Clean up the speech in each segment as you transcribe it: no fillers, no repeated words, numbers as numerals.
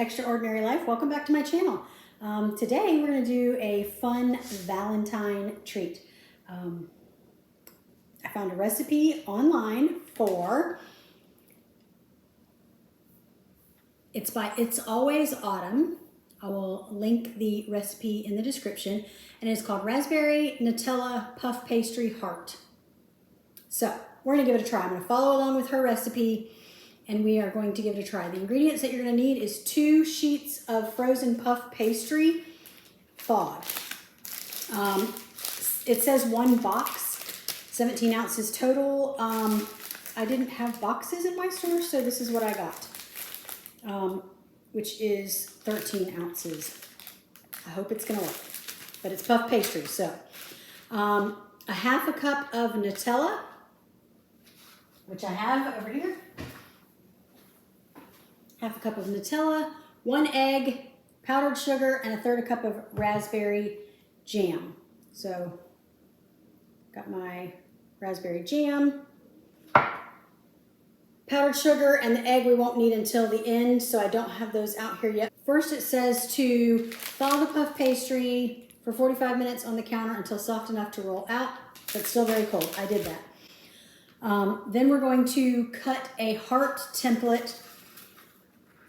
Extraordinary Life. Welcome back to my channel. Today we're going to do a fun Valentine treat. I found a recipe online for, it's by It's Always Autumn. I will link the recipe in the description, and it's called Raspberry Nutella Puff Pastry Heart. So we're going to give it a try. I'm going to follow along with her recipe, and we are going to give it a try. The ingredients that you're going to need is 2 sheets of frozen puff pastry thawed. It says 1 box, 17 ounces total. I didn't have boxes in my store, so this is what I got, which is 13 ounces. I hope it's going to work, but it's puff pastry. So a 1/2 cup of Nutella, which I have over here. 1/2 cup of Nutella, 1 egg, powdered sugar, and 1/3 cup of raspberry jam. So, got my raspberry jam, powdered sugar, and the egg we won't need until the end, so I don't have those out here yet. First it says to thaw the puff pastry for 45 minutes on the counter until soft enough to roll out, but still very cold. I did that. Then we're going to cut a heart template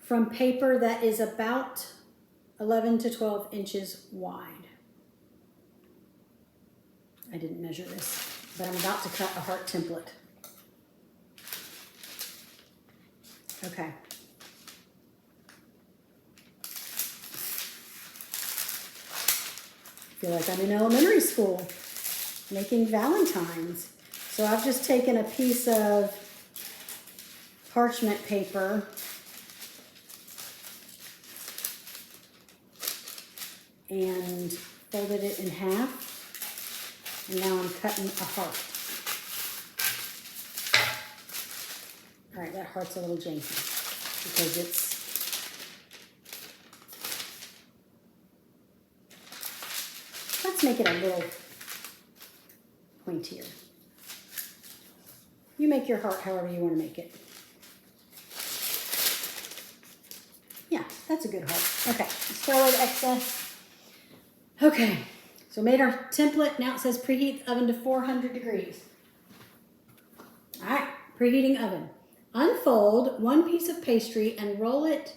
from paper that is about 11 to 12 inches wide. I didn't measure this, but I'm about to cut a heart template. Okay. I feel like I'm in elementary school making Valentines. So I've just taken a piece of parchment paper and folded it in half, and now I'm cutting a heart. All right, that heart's a little janky because let's make it a little pointier. You make your heart however you want to make it. Yeah, that's a good heart. Okay, let's throw away the excess. Okay, so made our template. Now it says preheat the oven to 400 degrees. All right, preheating oven. Unfold 1 piece of pastry and roll it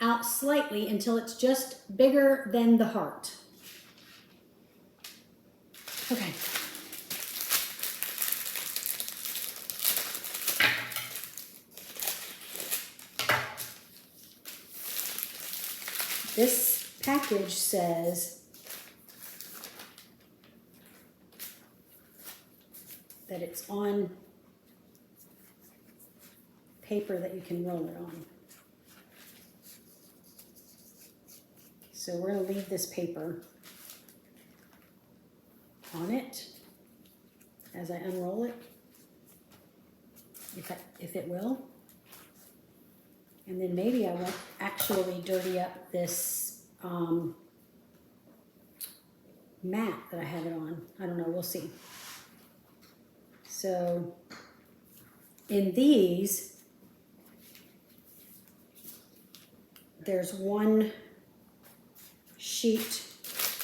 out slightly until it's just bigger than the heart. Okay. This package says that it's on paper that you can roll it on. So we're going to leave this paper on it as I unroll it, if it will. And then maybe I won't actually dirty up this mat that I have it on. I don't know, we'll see. So in these, there's 1 sheet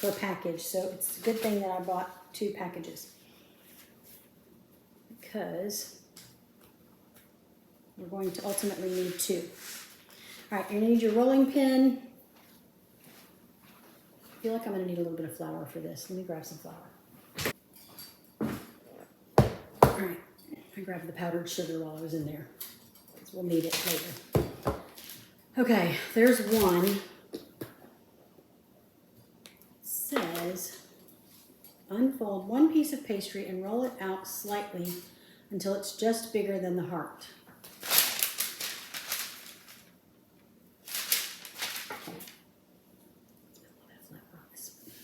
per package. So it's a good thing that I bought 2 packages, because we're going to ultimately need 2. All right, you're gonna need your rolling pin. I feel like I'm gonna need a little bit of flour for this. Let me grab some flour. All right, I grabbed the powdered sugar while I was in there, because we'll need it later. Okay, there's 1. It says, unfold 1 piece of pastry and roll it out slightly until it's just bigger than the heart.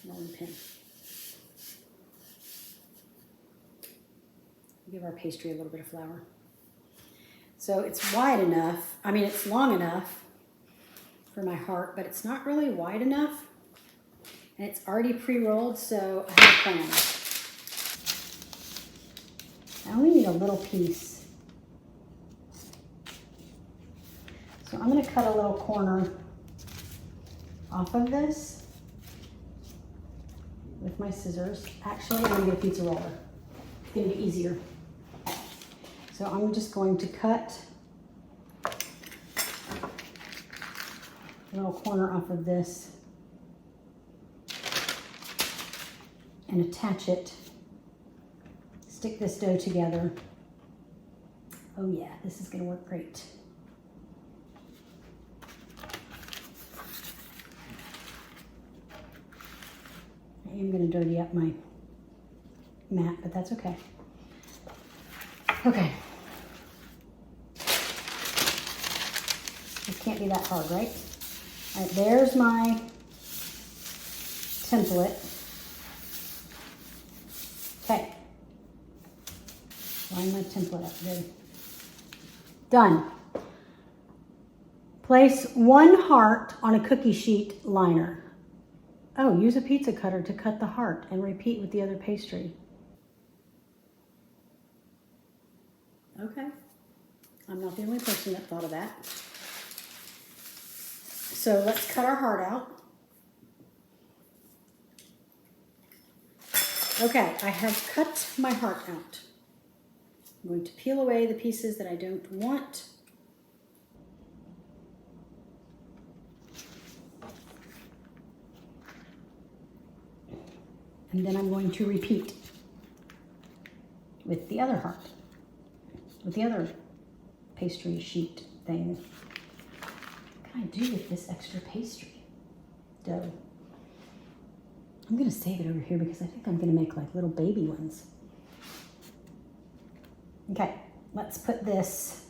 Rolling pin. Give our pastry a little bit of flour. So it's wide enough. I mean, it's long enough for my heart, but it's not really wide enough. And it's already pre-rolled, so I have a plan. I only need a little piece. So I'm going to cut a little corner off of this with my scissors. Actually, I'm gonna get a pizza roller. It's gonna be easier. So I'm just going to cut a little corner off of this and attach it. Stick this dough together. Oh yeah, this is gonna work great. I am gonna dirty up my mat, but that's okay. Okay. This can't be that hard, right? All right, there's my template. Okay. Line my template up, good. Done. Place one heart on a cookie sheet liner. Oh, use a pizza cutter to cut the heart and repeat with the other pastry. Okay. I'm not the only person that thought of that. So let's cut our heart out. Okay, I have cut my heart out. I'm going to peel away the pieces that I don't want. And then I'm going to repeat with the other heart, with the other pastry sheet thing. What can I do with this extra pastry dough? I'm gonna save it over here because I think I'm gonna make like little baby ones. Okay, let's put this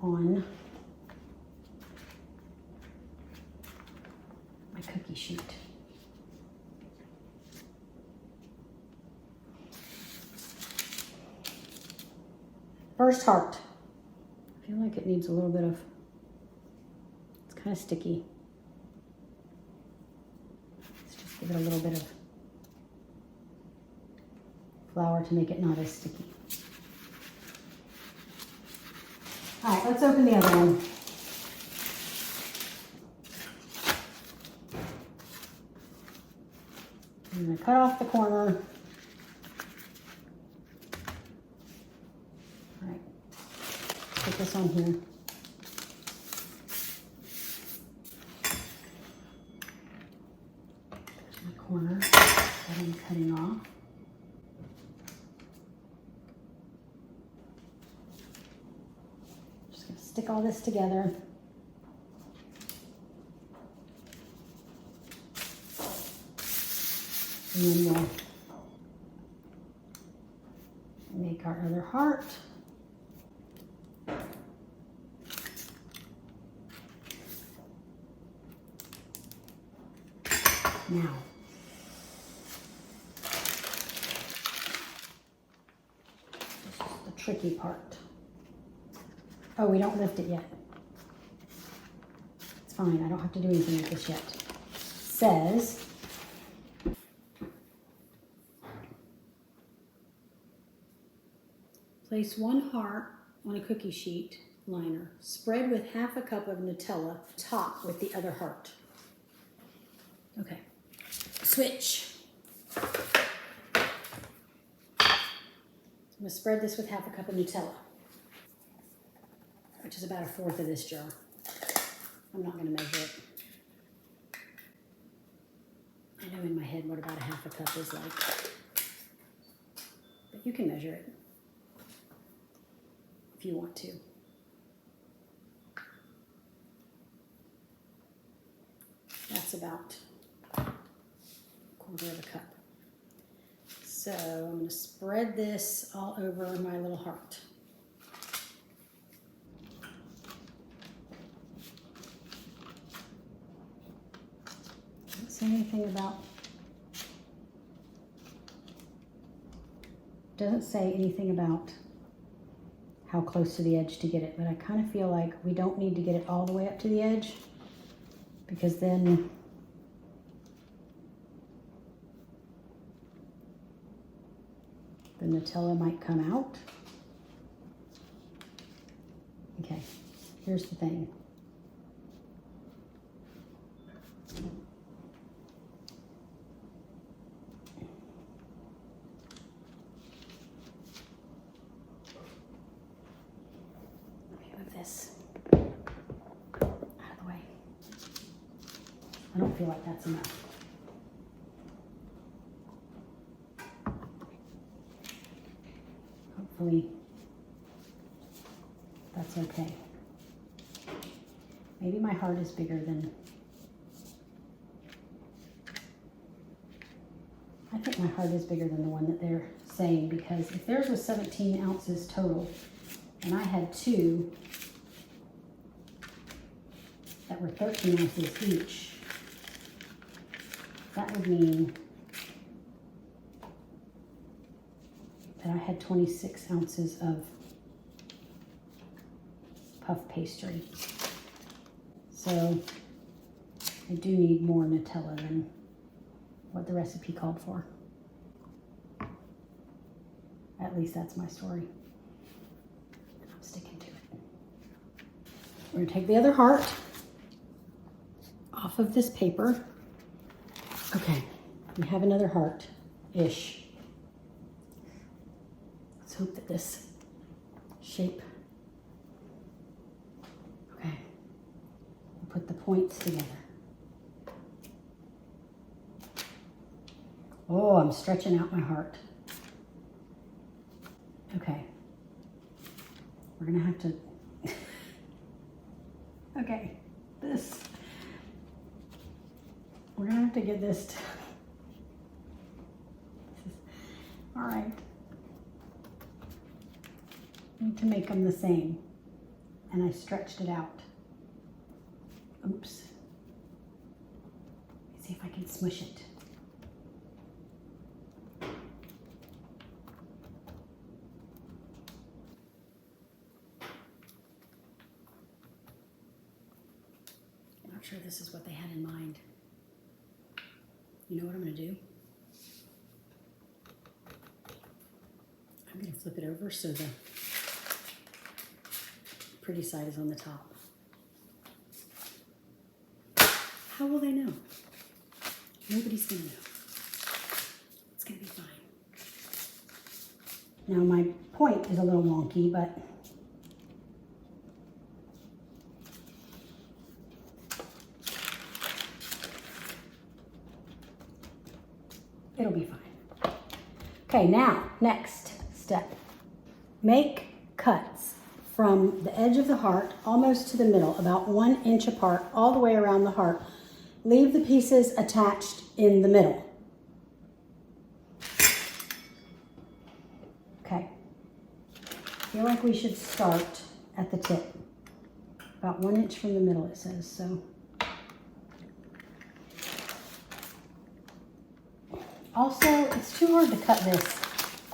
on my cookie sheet. First heart. I feel like it needs a little bit of, it's kind of sticky. Let's just give it a little bit of flour to make it not as sticky. All right, let's open the other one. I'm gonna cut off the corner. All right, put this on here. There's my corner that I'm cutting off. Stick all this together. And then we'll make our other heart. Now, this is the tricky part. Oh, we don't lift it yet. It's fine, I don't have to do anything with this yet. It says, place one heart on a cookie sheet liner. Spread with half a cup of Nutella, top with the other heart. Okay, switch. I'm gonna spread this with half a cup of Nutella, which is about 1/4 of this jar. I'm not gonna measure it. I know in my head what about 1/2 cup is like, but you can measure it if you want to. That's about 1/4 of a cup. So I'm gonna spread this all over my little heart. Anything about, doesn't say anything about how close to the edge to get it, but I kind of feel like we don't need to get it all the way up to the edge, because then the Nutella might come out. Okay, here's the thing. This out of the way. I don't feel like that's enough. Hopefully that's okay. Maybe my heart is bigger than, I think my heart is bigger than the one that they're saying, because if theirs was 17 ounces total and I had 2 that were 13 ounces each, that would mean that I had 26 ounces of puff pastry. So I do need more Nutella than what the recipe called for. At least that's my story. I'm sticking to it. We're gonna take the other heart off of this paper. Okay, we have another heart-ish. Let's hope that this shape, okay, we'll put the points together. Oh, I'm stretching out my heart. Okay, we're gonna have to, okay, we're gonna have to get this to, all right. Need to make them the same. And I stretched it out. Oops. Let's see if I can smush it. I'm not sure this is what they had in mind. You know what I'm gonna do? I'm gonna flip it over so the pretty side is on the top. How will they know? Nobody's gonna know. It's gonna be fine. Now my point is a little wonky, but it'll be fine. Okay, now, next step. Make cuts from the edge of the heart almost to the middle, about 1 inch apart, all the way around the heart. Leave the pieces attached in the middle. Okay. I feel like we should start at the tip. About 1 inch from the middle, it says, so. Also, it's too hard to cut this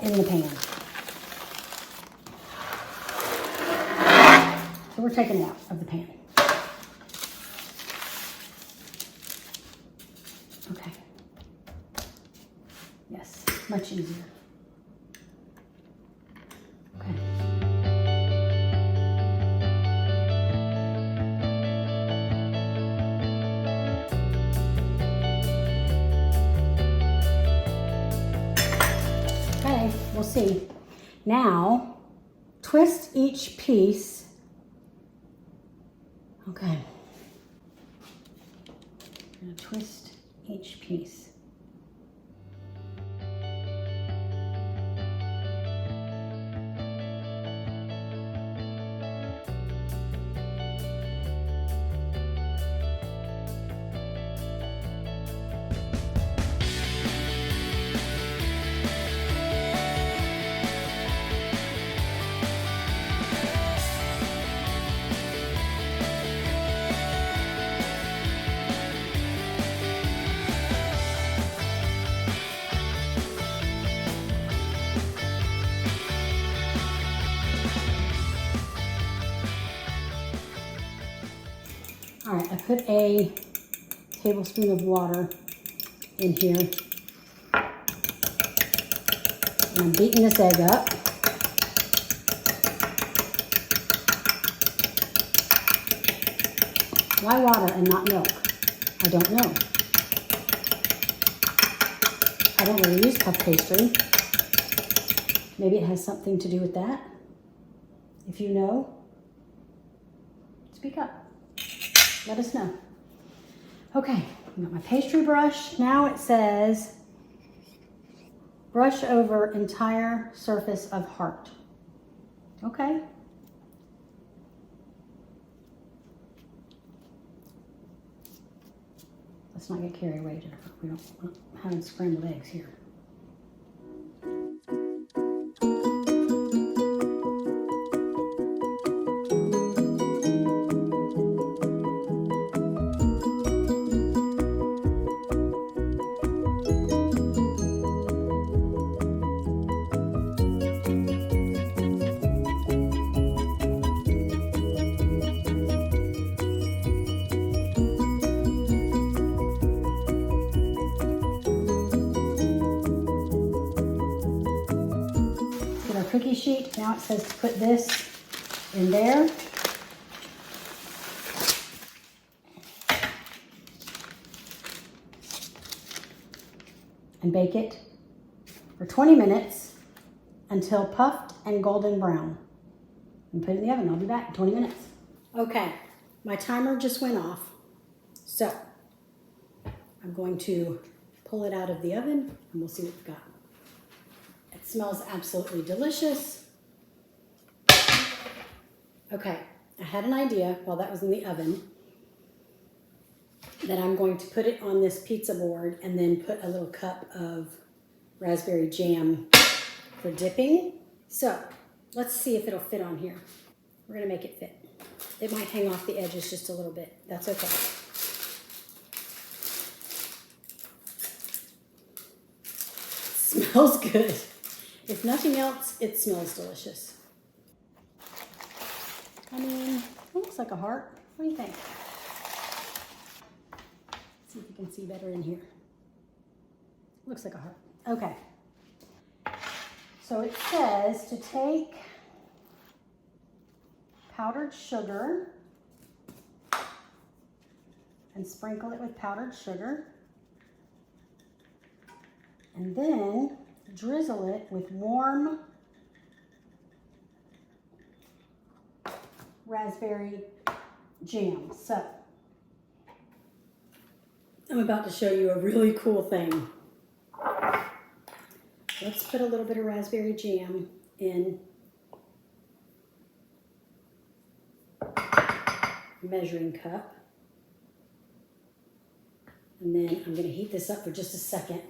in the pan. So we're taking it out of the pan. Okay. Yes, much easier. Okay. Okay, we'll see. Now, twist each piece. Okay. I'm going to twist each piece. All right, I put a tablespoon of water in here. And I'm beating this egg up. Why water and not milk? I don't know. I don't really use puff pastry. Maybe it has something to do with that. If you know, speak up. Let us know. Okay, I've got my pastry brush. Now it says, brush over entire surface of heart. Okay. Let's not get carried away, Jennifer. We don't have scrambled eggs here. Cookie sheet. Now it says to put this in there. And bake it for 20 minutes until puffed and golden brown. And put it in the oven. I'll be back in 20 minutes. Okay, my timer just went off. So I'm going to pull it out of the oven and we'll see what we've got. It smells absolutely delicious. Okay, I had an idea while that was in the oven that I'm going to put it on this pizza board and then put a little cup of raspberry jam for dipping. So let's see if it'll fit on here. We're gonna make it fit. It might hang off the edges just a little bit. That's okay. It smells good. If nothing else, it smells delicious. I mean, it looks like a heart. What do you think? Let's see if you can see better in here. Looks like a heart. Okay. So it says to take powdered sugar and sprinkle it with powdered sugar. And then drizzle it with warm raspberry jam. So I'm about to show you a really cool thing. Let's put a little bit of raspberry jam in a measuring cup. And then I'm going to heat this up for just a second.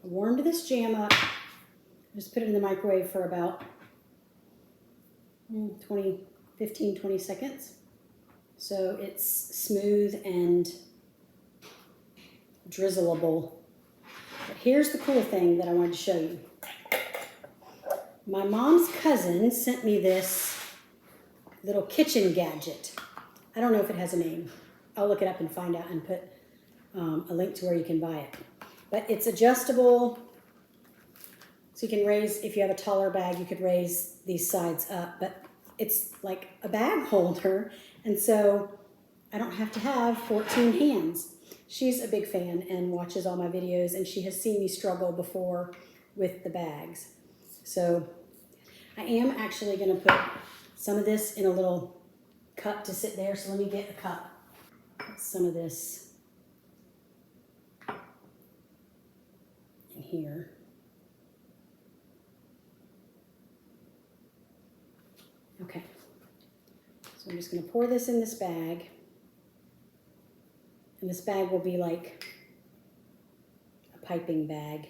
I warmed this jam up. Just put it in the microwave for about 15, 20 seconds. So it's smooth and drizzleable. But here's the cool thing that I wanted to show you. My mom's cousin sent me this little kitchen gadget. I don't know if it has a name. I'll look it up and find out and put a link to where you can buy it. But it's adjustable, so you can raise, if you have a taller bag, you could raise these sides up, but it's like a bag holder, and so I don't have to have 14 hands. She's a big fan and watches all my videos, and she has seen me struggle before with the bags. So I am actually going to put some of this in a little cup to sit there, so let me get a cup. Put some of this in here. Okay, so I'm just going to pour this in this bag, and this bag will be like a piping bag,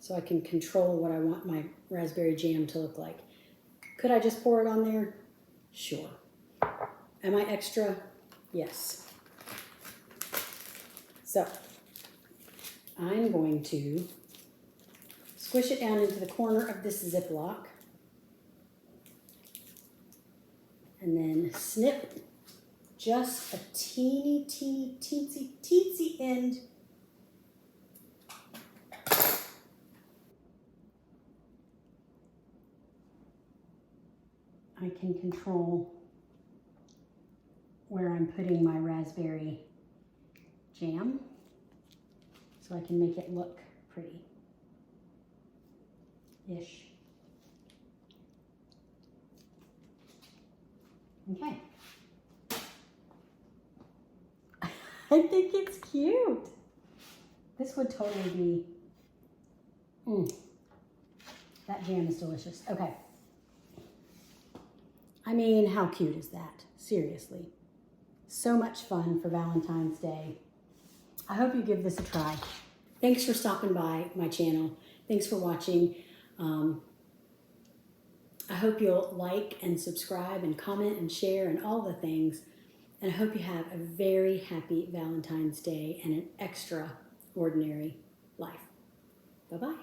so I can control what I want my raspberry jam to look like. Could I just pour it on there? Sure. Am I extra? Yes. So I'm going to squish it down into the corner of this Ziploc and then snip just a teensy end I can control where I'm putting my raspberry jam so I can make it look pretty-ish. Okay. I think it's cute. This would totally be, that jam is delicious. Okay. I mean, how cute is that? Seriously. So much fun for Valentine's Day. I hope you give this a try. Thanks for stopping by my channel. Thanks for watching. I hope you'll like and subscribe and comment and share and all the things. And I hope you have a very happy Valentine's Day and an extraordinary life. Bye-bye.